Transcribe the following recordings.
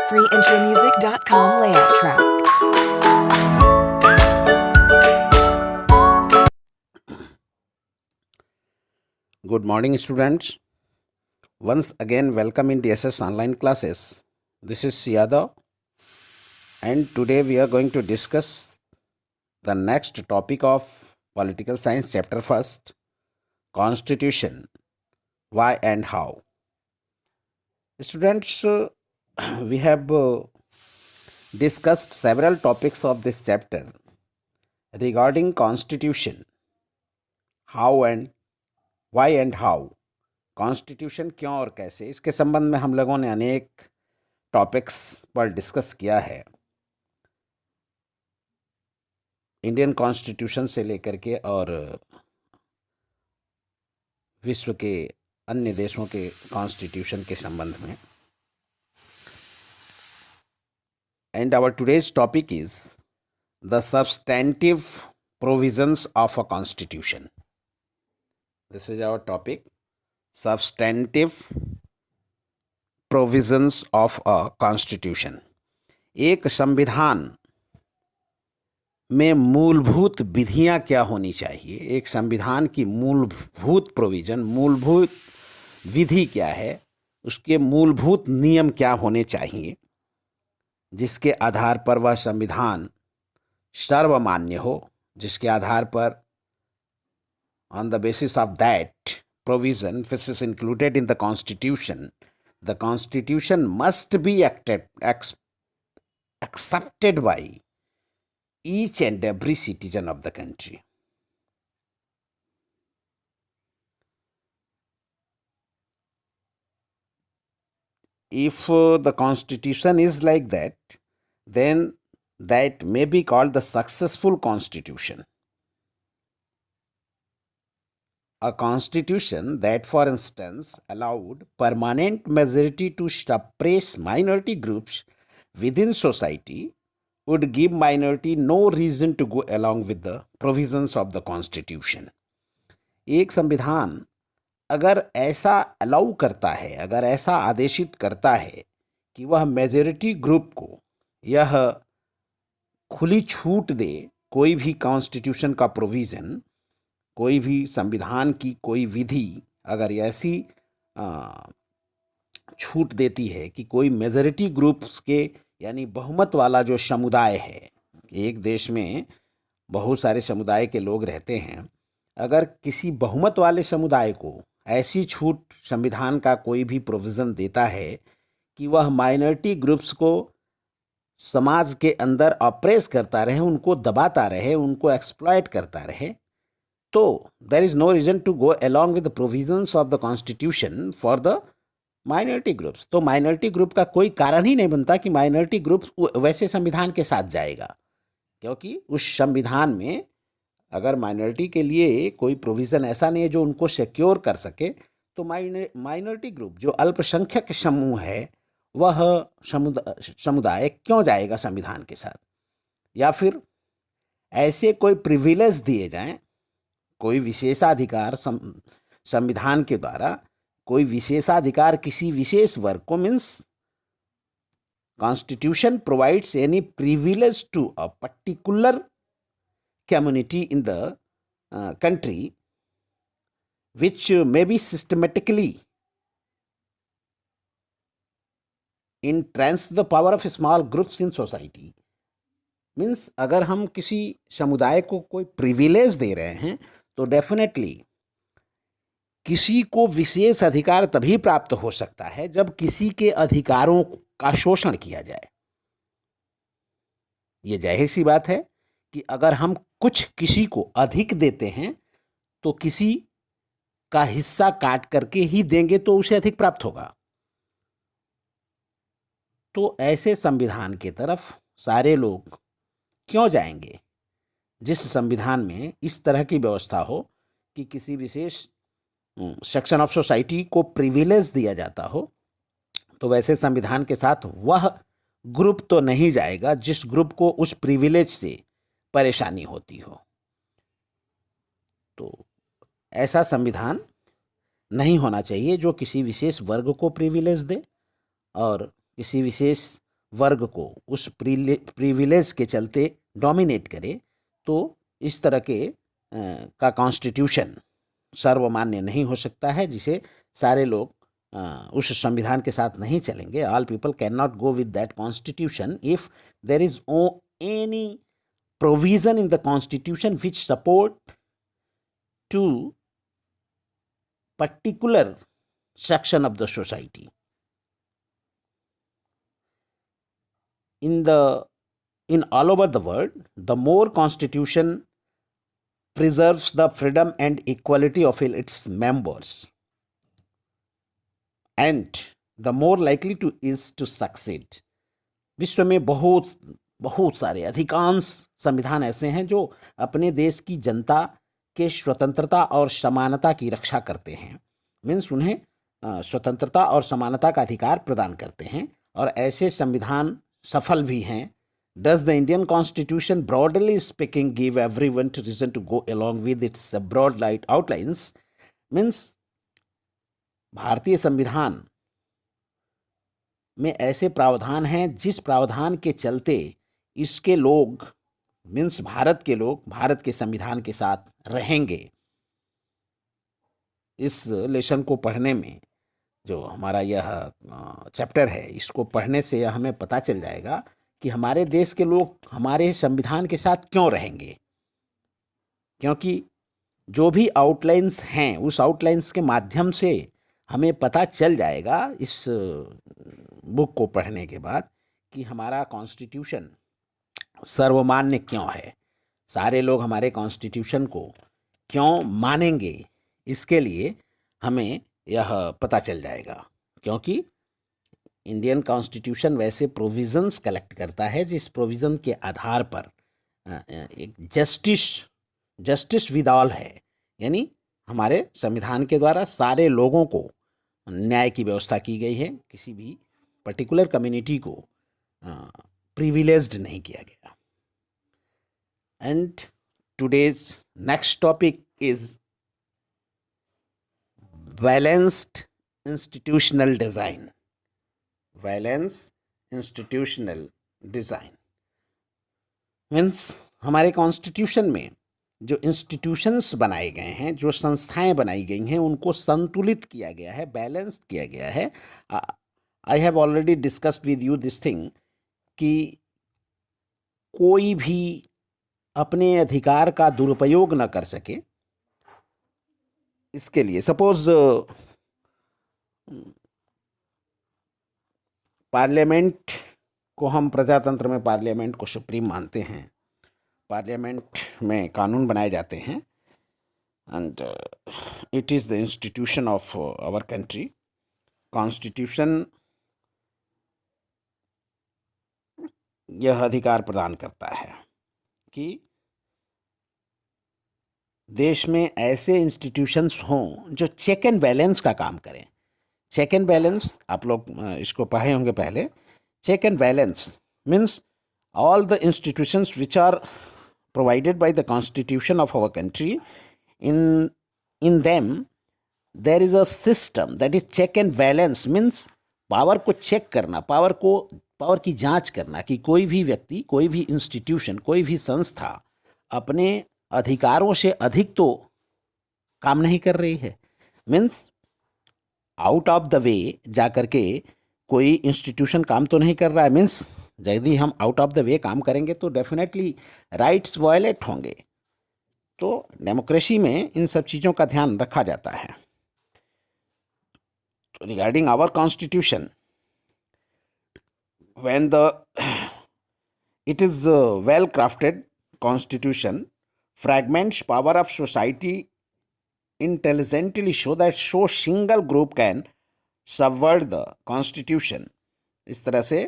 freeintromusic.com layout track. Good morning, students. Once again, welcome in DSS online classes. This is Yadav, and today we are going to discuss the next topic of Political Science, Chapter 1st, Constitution, Why and How. Students, we have discussed several topics of this chapter regarding Constitution, how and why and how. Constitution क्यों और कैसे, इसके संबंध में हम लोगों ने अनेक टॉपिक्स पर डिस्कस किया है। इंडियन कॉन्स्टिट्यूशन से लेकर के और विश्व के अन्य देशों के कॉन्स्टिट्यूशन के संबंध में। And our today's topic is the substantive provisions of a constitution. This is our topic, substantive provisions of a constitution। एक संविधान में मूलभूत विधियां क्या होनी चाहिए, एक संविधान की मूलभूत प्रोविजन, मूलभूत विधि क्या है, उसके मूलभूत नियम क्या होने चाहिए, जिसके आधार पर वह संविधान सर्वमान्य हो, जिसके आधार पर on the basis of that provision which is included in the constitution must be accepted by each and every citizen of the country. If the constitution is like that, then that may be called the successful constitution. A constitution that, for instance, allowed permanent majority to suppress minority groups within society would give minority no reason to go along with the provisions of the constitution. एक संविधान अगर ऐसा allow करता है, अगर ऐसा आदेशित करता है कि वह मेजॉरिटी ग्रुप को यह खुली छूट दे, कोई भी कॉन्स्टिट्यूशन का प्रोविज़न, कोई भी संविधान की कोई विधि अगर ऐसी छूट देती है कि कोई मेजॉरिटी ग्रुप्स के, यानी बहुमत वाला जो समुदाय है, एक देश में बहुत सारे समुदाय के लोग रहते हैं, अगर किसी बहुमत वाले समुदाय को ऐसी छूट संविधान का कोई भी प्रोविज़न देता है कि वह माइनॉरिटी ग्रुप्स को समाज के अंदर ऑप्रेस करता रहे, उनको दबाता रहे, उनको एक्सप्लॉइट करता रहे, तो there is no reason to go along with the provisions of the constitution for the minority groups। तो माइनॉरिटी ग्रुप का कोई कारण ही नहीं बनता कि माइनॉरिटी ग्रुप वैसे संविधान के साथ जाएगा, क्योंकि उस संविधान में अगर माइनॉरिटी के लिए कोई प्रोविज़न ऐसा नहीं है जो उनको सिक्योर कर सके, तो माइनॉरिटी ग्रुप जो अल्पसंख्यक समूह है, वह समुदाय क्यों जाएगा संविधान के साथ। या फिर ऐसे कोई प्रिविलेज दिए जाएं, कोई विशेषाधिकार संविधान के द्वारा कोई विशेषाधिकार किसी विशेष वर्ग को, means constitution provides any privilege to a particular community in the country which may be systematically entrance the power of small groups in society। Means अगर हम किसी समुदाय को कोई प्रिविलेज दे रहे हैं तो डेफिनेटली किसी को विशेष अधिकार तभी प्राप्त हो सकता है जब किसी के अधिकारों का शोषण किया जाए। ये जाहिर सी बात है कि अगर हम कुछ किसी को अधिक देते हैं तो किसी का हिस्सा काट करके ही देंगे तो उसे अधिक प्राप्त होगा। तो ऐसे संविधान की तरफ सारे लोग क्यों जाएंगे जिस संविधान में इस तरह की व्यवस्था हो कि किसी विशेष सेक्शन ऑफ सोसाइटी को प्रिविलेज दिया जाता हो, तो वैसे संविधान के साथ वह ग्रुप तो नहीं जाएगा जिस ग्रुप को उस प्रिविलेज से परेशानी होती हो। तो ऐसा संविधान नहीं होना चाहिए जो किसी विशेष वर्ग को प्रिविलेज दे और किसी विशेष वर्ग को उस प्रिविलेज के चलते डोमिनेट करे, तो इस तरह के का कॉन्स्टिट्यूशन सर्वमान्य नहीं हो सकता है, जिसे सारे लोग उस संविधान के साथ नहीं चलेंगे. All people can not go with that constitution if there is any provision in the constitution which support to particular section of the society. In all over the world, the more constitution preserves the freedom and equality of its members, and the more likely to is to succeed. विश्व में बहुत सारे अधिकांश संविधान ऐसे हैं जो अपने देश की जनता के स्वतंत्रता और समानता की रक्षा करते हैं. मीन्स उन्हें स्वतंत्रता और समानता का अधिकार प्रदान करते हैं, और ऐसे संविधान सफल भी हैं. Does the Indian constitution broadly speaking give everyone to reason to go along with its broad light outlines. Means भारतीय संविधान में ऐसे प्रावधान हैं जिस प्रावधान के चलते इसके लोग, मीन्स भारत के लोग, भारत के संविधान के साथ रहेंगे. इस लेसन को पढ़ने में, जो हमारा यह चैप्टर है, इसको पढ़ने से हमें पता चल जाएगा कि हमारे देश के लोग हमारे संविधान के साथ क्यों रहेंगे. क्योंकि जो भी आउटलाइंस हैं, उस आउटलाइंस के माध्यम से हमें पता चल जाएगा इस बुक को पढ़ने के बाद कि हमारा कॉन्स्टिट्यूशन सर्वमान्य क्यों है. सारे लोग हमारे कॉन्स्टिट्यूशन को क्यों मानेंगे, इसके लिए हमें यह पता चल जाएगा. क्योंकि इंडियन कॉन्स्टिट्यूशन वैसे प्रोविज़न्स कलेक्ट करता है जिस प्रोविज़न के आधार पर एक जस्टिस विद ऑल है. यानी हमारे संविधान के द्वारा सारे लोगों को न्याय की व्यवस्था की गई है, किसी भी पर्टिकुलर कम्युनिटी को प्रिविलेज्ड नहीं किया गया. And today's next topic is balanced institutional design. Balanced institutional design means हमारे कॉन्स्टिट्यूशन में जो इंस्टीट्यूशंस बनाए गए हैं, जो संस्थाएं बनाई गई हैं, उनको संतुलित किया गया है, बैलेंस्ड किया गया है. I have already discussed with you this thing कि कोई भी अपने अधिकार का दुरुपयोग न कर सके. इसके लिए सपोज पार्लियामेंट को, हम प्रजातंत्र में पार्लियामेंट को सुप्रीम मानते हैं, पार्लियामेंट में कानून बनाए जाते हैं, and it is the institution of our country. Constitution यह अधिकार प्रदान करता है कि देश में ऐसे इंस्टीट्यूशंस हों जो चेक एंड बैलेंस का काम करें. चेक एंड बैलेंस आप लोग इसको पढ़े होंगे पहले. Check and balance means all the institutions which are provided by the constitution of our country, in them there is a system that is check and balance. Means power को check करना, power की जांच करना कि कोई भी व्यक्ति, कोई भी इंस्टीट्यूशन, कोई भी संस्था अपने अधिकारों से अधिक तो काम नहीं कर रही है. Means out of the way जा कर के कोई इंस्टीट्यूशन काम तो नहीं कर रहा है. मीन्स यदि हम आउट ऑफ द वे काम करेंगे तो डेफिनेटली राइट्स वायलेट होंगे. तो डेमोक्रेसी में इन सब चीज़ों का ध्यान रखा जाता है. Regarding our constitution, when it is well crafted constitution fragments power of society intelligently so that so single group can subvert the constitution. इस तरह से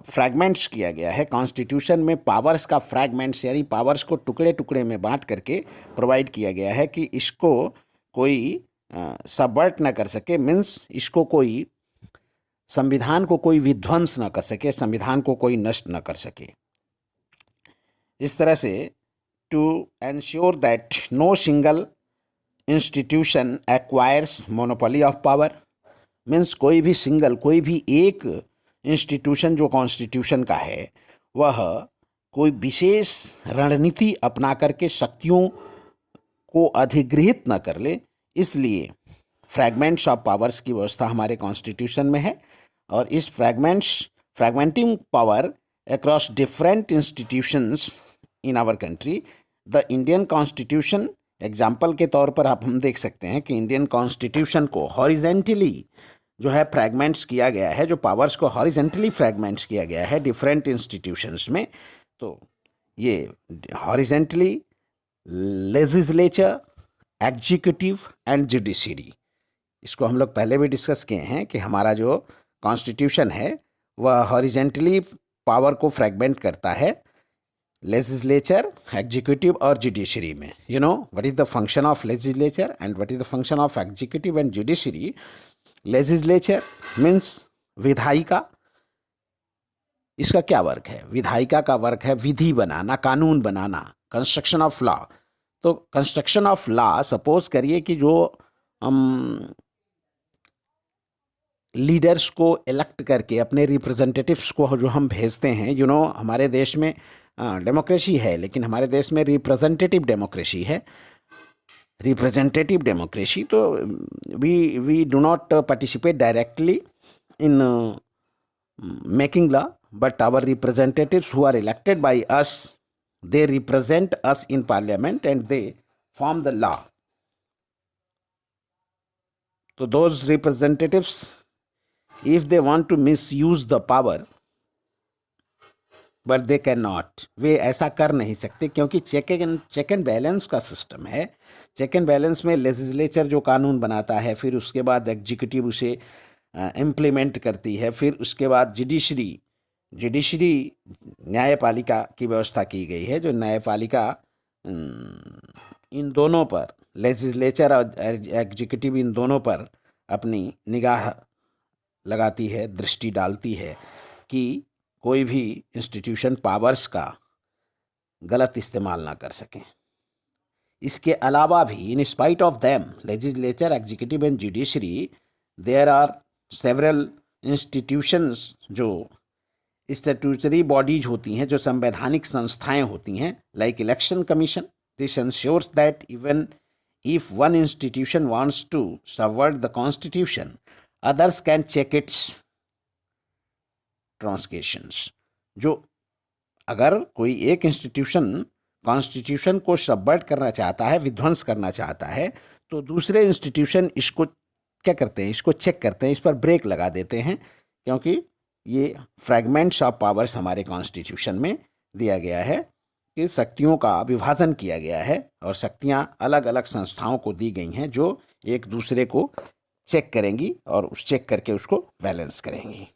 फ्रैगमेंट्स किया गया है कॉन्स्टिट्यूशन में. पावर्स का फ्रैगमेंट्स यानी पावर्स को टुकड़े टुकड़े में बांट करके प्रोवाइड किया गया है कि इसको कोई सबवर्ट ना कर सके. मीन्स इसको कोई, संविधान को कोई विध्वंस न कर सके, संविधान को कोई नष्ट न कर सके. इस तरह से to ensure that no single institution acquires monopoly of power. Means कोई भी एक इंस्टीट्यूशन जो कॉन्स्टिट्यूशन का है वह कोई विशेष रणनीति अपना करके शक्तियों को अधिगृहित न कर ले, इसलिए फ्रैगमेंट्स ऑफ पावर्स की व्यवस्था हमारे कॉन्स्टिट्यूशन में है। और इस fragmenting power across different institutions in our country, the Indian constitution example के तौर पर आप हम देख सकते हैं कि इंडियन कॉन्स्टिट्यूशन को हॉरिजेंटली जो है फ्रैगमेंट्स किया गया है, जो पावर्स को हॉरिजेंटली फ्रैगमेंट्स किया गया है डिफरेंट इंस्टीट्यूशंस में। तो ये horizontally legislature, executive and judiciary, इसको हम लोग पहले भी डिस्कस किए हैं कि हमारा जो कॉन्स्टिट्यूशन है वह हॉरिजेंटली पावर को फ्रैगमेंट करता है लेजिस्लेचर, एग्जीक्यूटिव और जुडिशरी में। You know what is the function of legislature and what is the function of executive and judiciary. Legislature means विधायिका, इसका क्या वर्क है? विधायिका का वर्क है विधि बनाना, कानून बनाना, कंस्ट्रक्शन ऑफ लॉ। तो कंस्ट्रक्शन ऑफ लॉ, सपोज करिए कि जो हम लीडर्स को इलेक्ट करके अपने रिप्रेजेंटेटिव्स को जो हम भेजते हैं, यू नो हमारे देश में डेमोक्रेसी है, लेकिन हमारे देश में रिप्रेजेंटेटिव डेमोक्रेसी है। रिप्रेजेंटेटिव डेमोक्रेसी, तो we do not participate directly in making law, but our representatives who are elected by us, they represent us in parliament and they form the law. So those representatives, if they want to misuse the power, but they cannot, वे ऐसा कर नहीं सकते क्योंकि check and balance का system है। Check and balance में legislature जो कानून बनाता है, फिर उसके बाद एग्जीक्यूटिव उसे इम्प्लीमेंट करती है, फिर उसके बाद जुडिशरी न्यायपालिका की व्यवस्था की गई है, जो न्यायपालिका इन दोनों पर, लेजिस्लेचर और एग्जीक्यूटिव इन दोनों पर अपनी निगाह लगाती है, दृष्टि डालती है कि कोई भी इंस्टीट्यूशन पावर्स का गलत इस्तेमाल ना कर सकें। इसके अलावा भी in spite of them, legislature, executive and judiciary, there are several institutions जो स्टैट्यूटरी बॉडीज होती हैं, जो संवैधानिक संस्थाएं होती हैं, like election commission. This ensures that even if one institution wants to subvert the constitution, others can check its transgressions. जो अगर कोई एक इंस्टीट्यूशन कॉन्स्टिट्यूशन को सबवर्ट करना चाहता है, विध्वंस करना चाहता है, तो दूसरे इंस्टीट्यूशन इसको क्या करते हैं, इसको चेक करते हैं, इस पर ब्रेक लगा देते हैं, क्योंकि ये फ्रैगमेंट्स ऑफ पावर्स हमारे कॉन्स्टिट्यूशन में दिया गया है कि शक्तियों का विभाजन किया गया है और शक्तियां अलग अलग संस्थाओं को दी गई हैं जो एक दूसरे को चेक करेंगी और उस चेक करके उसको बैलेंस करेंगी।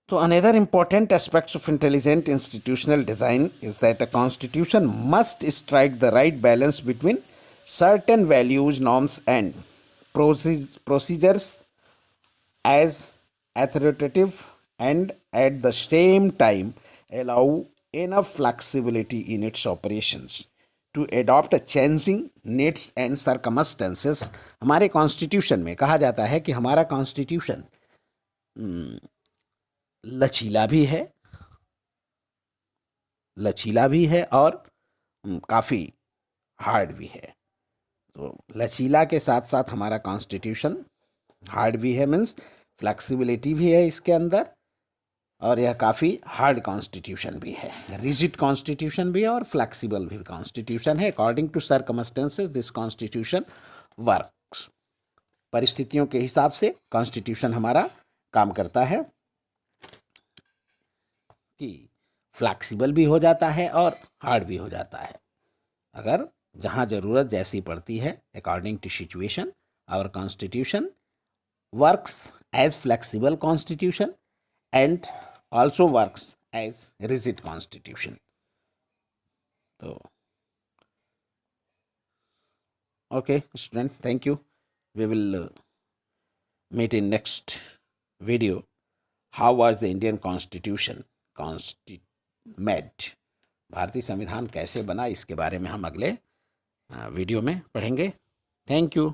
तो another important aspects of intelligent institutional design is that a constitution must strike the right balance between certain values, norms and procedures as authoritative and at the same time allow enough flexibility in its operations to adopt a changing needs and circumstances। हमारे constitution में कहा जाता है कि हमारा constitution लचीला भी है और काफ़ी हार्ड भी है। तो लचीला के साथ साथ हमारा कॉन्स्टिट्यूशन हार्ड भी है, मीन्स फ्लेक्सिबिलिटी भी है इसके अंदर, और यह काफ़ी हार्ड कॉन्स्टिट्यूशन भी है, रिजिड कॉन्स्टिट्यूशन भी है और फ्लेक्सिबल भी कॉन्स्टिट्यूशन है। According to circumstances this constitution works. परिस्थितियों के हिसाब से कॉन्स्टिट्यूशन हमारा काम करता है कि फ्लेक्सिबल भी हो जाता है और हार्ड भी हो जाता है। अगर जहाँ ज़रूरत जैसी पड़ती है, according to situation, our constitution works as flexible constitution and also works as rigid constitution. तो okay student, thank you. We will meet in next video. How was the Indian Constitution made? भारतीय संविधान कैसे बना, इसके बारे में हम अगले वीडियो में पढ़ेंगे। Thank you.